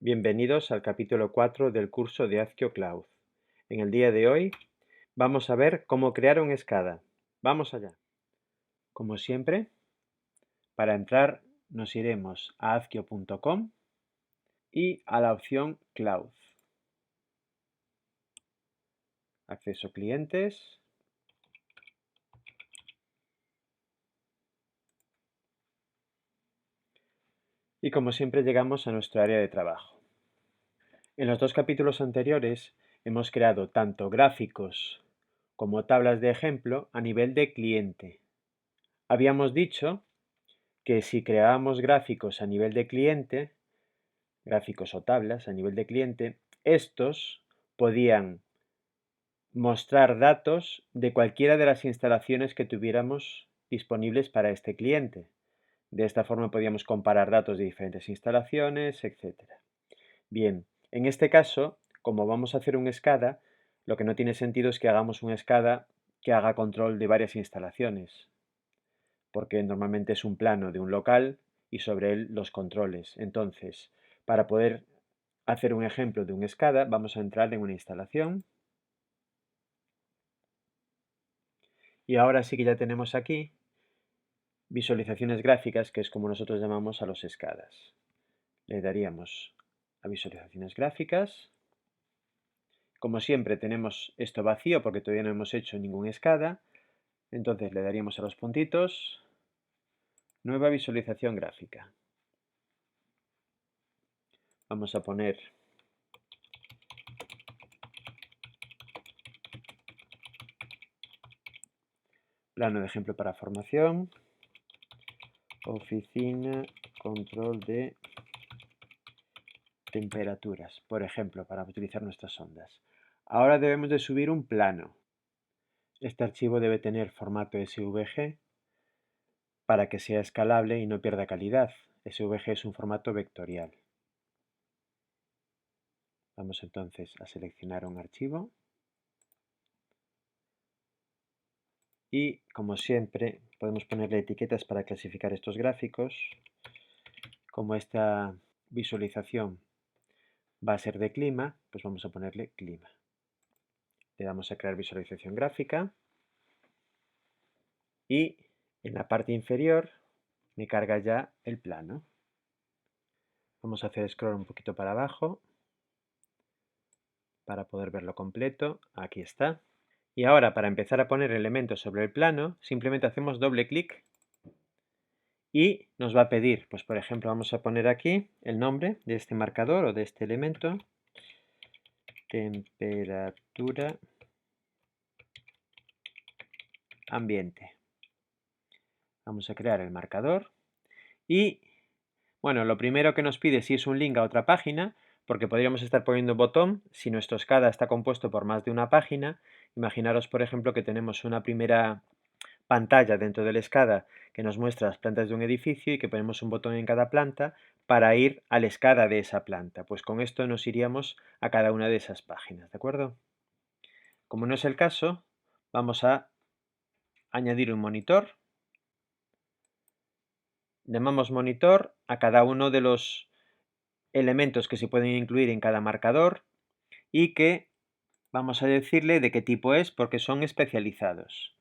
Bienvenidos al capítulo 4 del curso de Azkio Cloud. En el día de hoy vamos a ver cómo crear un SCADA. Vamos allá. Como siempre, para entrar nos iremos a azkio.com y a la opción Cloud. Acceso clientes. Y como siempre llegamos a nuestra área de trabajo. En los dos capítulos anteriores hemos creado tanto gráficos como tablas de ejemplo a nivel de cliente. Habíamos dicho que si creábamos gráficos a nivel de cliente, gráficos o tablas a nivel de cliente, estos podían mostrar datos de cualquiera de las instalaciones que tuviéramos disponibles para este cliente. De esta forma podíamos comparar datos de diferentes instalaciones, etc. Bien, en este caso, como vamos a hacer un SCADA, lo que no tiene sentido es que hagamos un SCADA que haga control de varias instalaciones, porque normalmente es un plano de un local y sobre él los controles. Entonces, para poder hacer un ejemplo de un SCADA, vamos a entrar en una instalación. Y ahora sí que ya tenemos aquí visualizaciones gráficas, que es como nosotros llamamos a los SCADAs. Le daríamos a visualizaciones gráficas. Como siempre tenemos esto vacío porque todavía no hemos hecho ningún SCADA. Entonces le daríamos a los puntitos, nueva visualización gráfica. Vamos a poner plano de ejemplo para formación, oficina, control de temperaturas, por ejemplo, para utilizar nuestras ondas. Ahora debemos de subir un plano. Este archivo debe tener formato SVG para que sea escalable y no pierda calidad. SVG es un formato vectorial. Vamos entonces a seleccionar un archivo y, como siempre, podemos ponerle etiquetas para clasificar estos gráficos. Como esta visualización va a ser de clima, pues vamos a ponerle clima. Le damos a crear visualización gráfica y en la parte inferior me carga ya el plano. Vamos a hacer scroll un poquito para abajo para poder verlo completo. Aquí está. Y ahora, para empezar a poner elementos sobre el plano, simplemente hacemos doble clic y nos va a pedir, pues por ejemplo, vamos a poner aquí el nombre de este marcador o de este elemento, temperatura ambiente. Vamos a crear el marcador y, bueno, lo primero que nos pide si es un link a otra página, porque podríamos estar poniendo botón si nuestro SCADA está compuesto por más de una página. Imaginaros, por ejemplo, que tenemos una primera pantalla dentro del SCADA que nos muestra las plantas de un edificio y que ponemos un botón en cada planta para ir al SCADA de esa planta. Pues con esto nos iríamos a cada una de esas páginas, ¿de acuerdo? Como no es el caso, vamos a añadir un monitor. Llamamos monitor a cada uno de los elementos que se pueden incluir en cada marcador y que vamos a decirle de qué tipo es porque son especializados.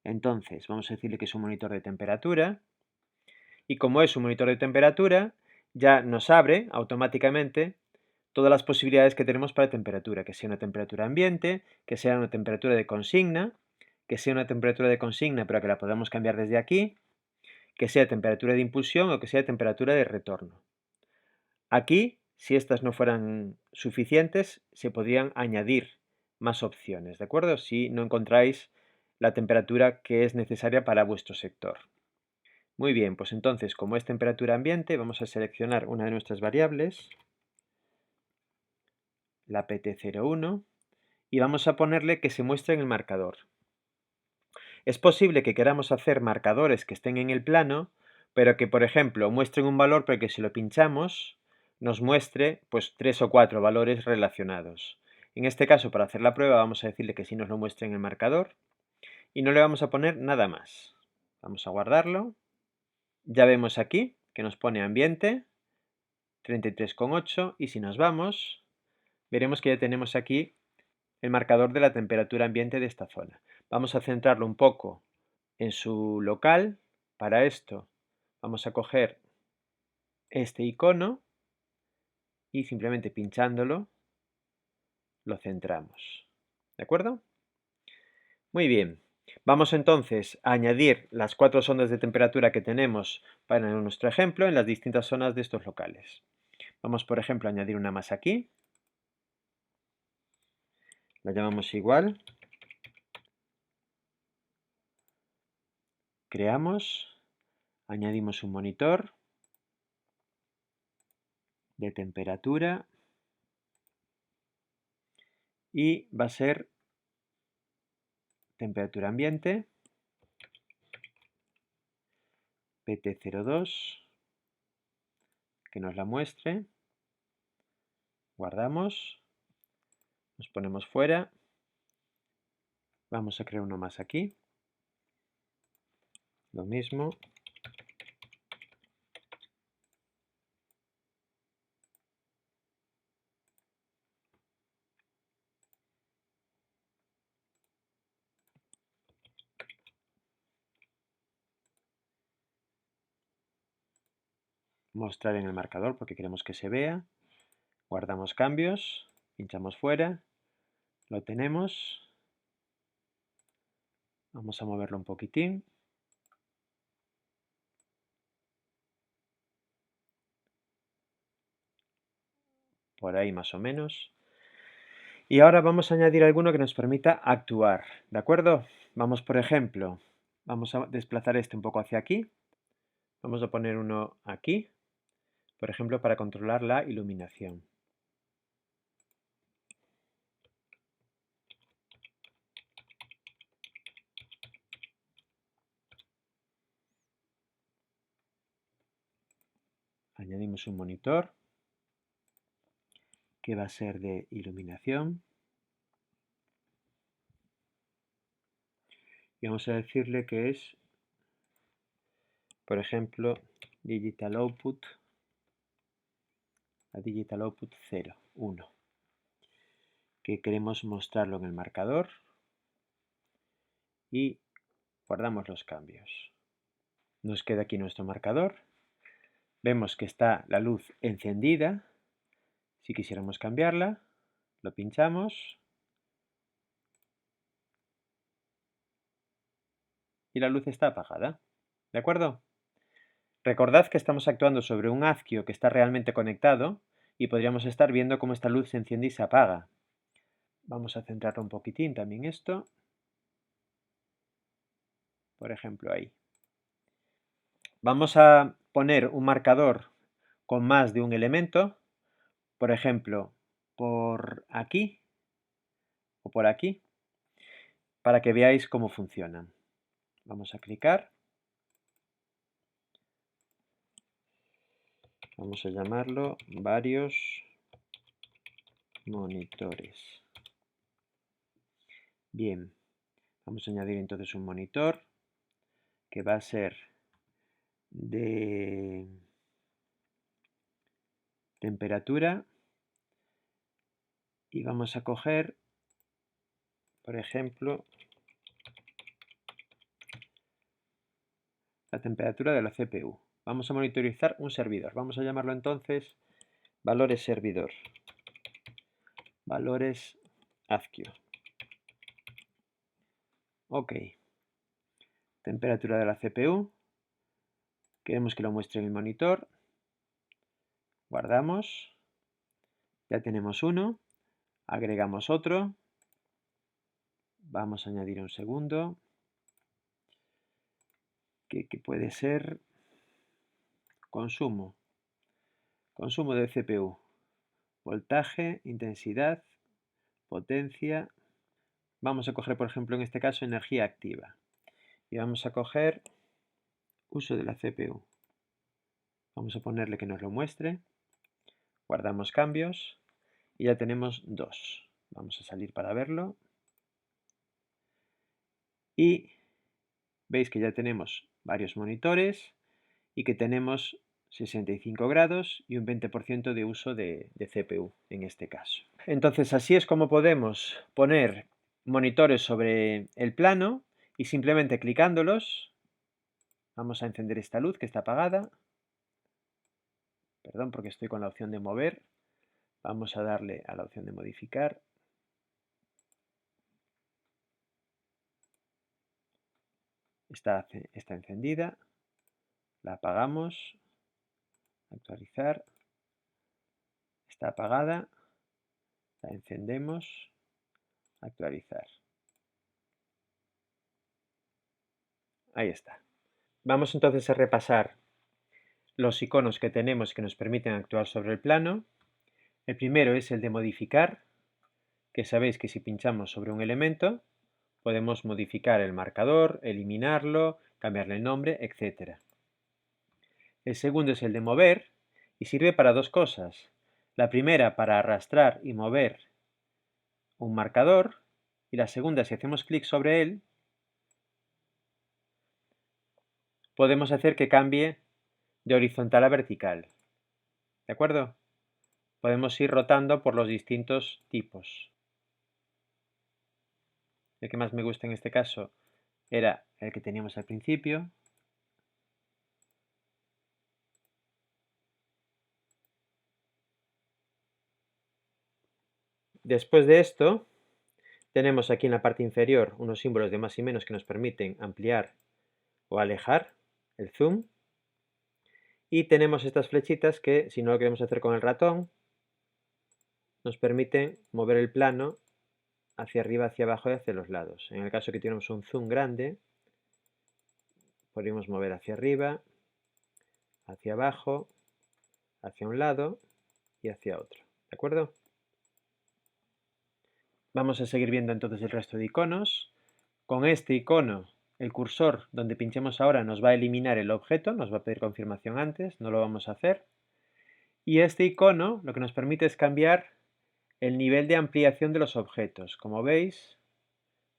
Entonces, vamos a decirle que es un monitor de temperatura y como es un monitor de temperatura, ya nos abre automáticamente todas las posibilidades que tenemos para temperatura, que sea una temperatura ambiente, que sea una temperatura de consigna, que sea una temperatura de consigna pero que la podamos cambiar desde aquí, que sea temperatura de impulsión o que sea temperatura de retorno. Aquí, si estas no fueran suficientes, se podrían añadir más opciones, ¿de acuerdo? Si no encontráis la temperatura que es necesaria para vuestro sector. Muy bien, pues entonces, como es temperatura ambiente, vamos a seleccionar una de nuestras variables, la PT01, y vamos a ponerle que se muestre en el marcador. Es posible que queramos hacer marcadores que estén en el plano, pero que, por ejemplo, muestren un valor, pero que si lo pinchamos, nos muestre pues 3 o 4 valores relacionados. En este caso, para hacer la prueba, vamos a decirle que sí nos lo muestre en el marcador y no le vamos a poner nada más. Vamos a guardarlo. Ya vemos aquí que nos pone ambiente, 33,8 y si nos vamos, veremos que ya tenemos aquí el marcador de la temperatura ambiente de esta zona. Vamos a centrarlo un poco en su local. Para esto vamos a coger este icono y simplemente pinchándolo lo centramos. ¿De acuerdo? Muy bien. Vamos entonces a añadir las 4 ondas de temperatura que tenemos para nuestro ejemplo en las distintas zonas de estos locales. Vamos, por ejemplo, a añadir una más aquí. La llamamos igual. Creamos. Añadimos un monitor de temperatura. Y va a ser temperatura ambiente. PT02. Que nos la muestre. Guardamos. Nos ponemos fuera. Vamos a crear uno más aquí. Lo mismo. Mostrar en el marcador porque queremos que se vea. Guardamos cambios. Pinchamos fuera. Lo tenemos. Vamos a moverlo un poquitín. Por ahí más o menos. Y ahora vamos a añadir alguno que nos permita actuar. ¿De acuerdo? Vamos, por ejemplo, vamos a desplazar este un poco hacia aquí. Vamos a poner uno aquí, por ejemplo, para controlar la iluminación. Añadimos un monitor que va a ser de iluminación. Y vamos a decirle que es, por ejemplo, Digital Output, a Digital Output 0, 1, que queremos mostrarlo en el marcador y guardamos los cambios. Nos queda aquí nuestro marcador. Vemos que está la luz encendida. Si quisiéramos cambiarla, lo pinchamos y la luz está apagada. ¿De acuerdo? Recordad que estamos actuando sobre un azquio que está realmente conectado y podríamos estar viendo cómo esta luz se enciende y se apaga. Vamos a centrarlo un poquitín también esto. Por ejemplo, ahí. Vamos a poner un marcador con más de un elemento. Por ejemplo, por aquí o por aquí, para que veáis cómo funcionan. Vamos a clicar. Vamos a llamarlo varios monitores. Bien, vamos a añadir entonces un monitor que va a ser de temperatura y vamos a coger, por ejemplo, la temperatura de la CPU. Vamos a monitorizar un servidor. Vamos a llamarlo entonces valores servidor. Valores azquio. Ok. Temperatura de la CPU. Queremos que lo muestre en el monitor. Guardamos. Ya tenemos uno. Agregamos otro. Vamos a añadir un segundo. Que puede ser consumo. Consumo de CPU. Voltaje, intensidad, potencia. Vamos a coger, por ejemplo, en este caso, energía activa. Y vamos a coger uso de la CPU. Vamos a ponerle que nos lo muestre. Guardamos cambios. Y ya tenemos dos. Vamos a salir para verlo. Y veis que ya tenemos varios monitores y que tenemos 65 grados y un 20% de uso de CPU en este caso. Entonces así es como podemos poner monitores sobre el plano y simplemente clicándolos, vamos a encender esta luz que está apagada, perdón porque estoy con la opción de mover, vamos a darle a la opción de modificar. Está encendida, la apagamos, actualizar, está apagada, la encendemos, actualizar. Ahí está. Vamos entonces a repasar los iconos que tenemos que nos permiten actuar sobre el plano. El primero es el de modificar, que sabéis que si pinchamos sobre un elemento podemos modificar el marcador, eliminarlo, cambiarle el nombre, etc. El segundo es el de mover y sirve para dos cosas. La primera para arrastrar y mover un marcador y la segunda, si hacemos clic sobre él, podemos hacer que cambie de horizontal a vertical. ¿De acuerdo? Podemos ir rotando por los distintos tipos. El que más me gusta en este caso era el que teníamos al principio. Después de esto, tenemos aquí en la parte inferior unos símbolos de más y menos que nos permiten ampliar o alejar el zoom. Y tenemos estas flechitas que, si no lo queremos hacer con el ratón, nos permiten mover el plano hacia arriba, hacia abajo y hacia los lados. En el caso que tenemos un zoom grande, podemos mover hacia arriba, hacia abajo, hacia un lado y hacia otro. ¿De acuerdo? Vamos a seguir viendo entonces el resto de iconos. Con este icono, el cursor donde pinchemos ahora nos va a eliminar el objeto, nos va a pedir confirmación antes, no lo vamos a hacer. Y este icono lo que nos permite es cambiar el nivel de ampliación de los objetos. Como veis,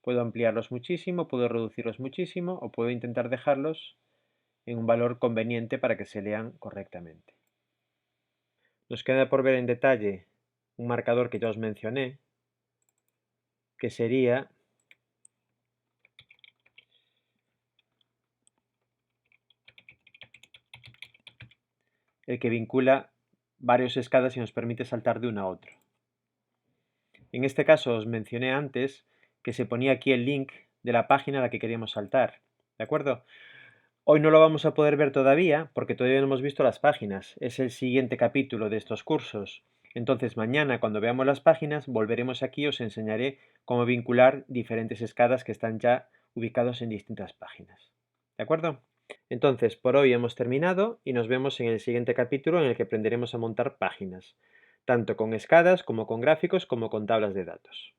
puedo ampliarlos muchísimo, puedo reducirlos muchísimo o puedo intentar dejarlos en un valor conveniente para que se lean correctamente. Nos queda por ver en detalle un marcador que ya os mencioné, que sería el que vincula varios escadas y nos permite saltar de uno a otro. En este caso os mencioné antes que se ponía aquí el link de la página a la que queríamos saltar, ¿de acuerdo? Hoy no lo vamos a poder ver todavía porque todavía no hemos visto las páginas, es el siguiente capítulo de estos cursos. Entonces mañana cuando veamos las páginas volveremos aquí y os enseñaré cómo vincular diferentes escadas que están ya ubicados en distintas páginas. ¿De acuerdo? Entonces, por hoy hemos terminado y nos vemos en el siguiente capítulo en el que aprenderemos a montar páginas, tanto con escadas como con gráficos como con tablas de datos.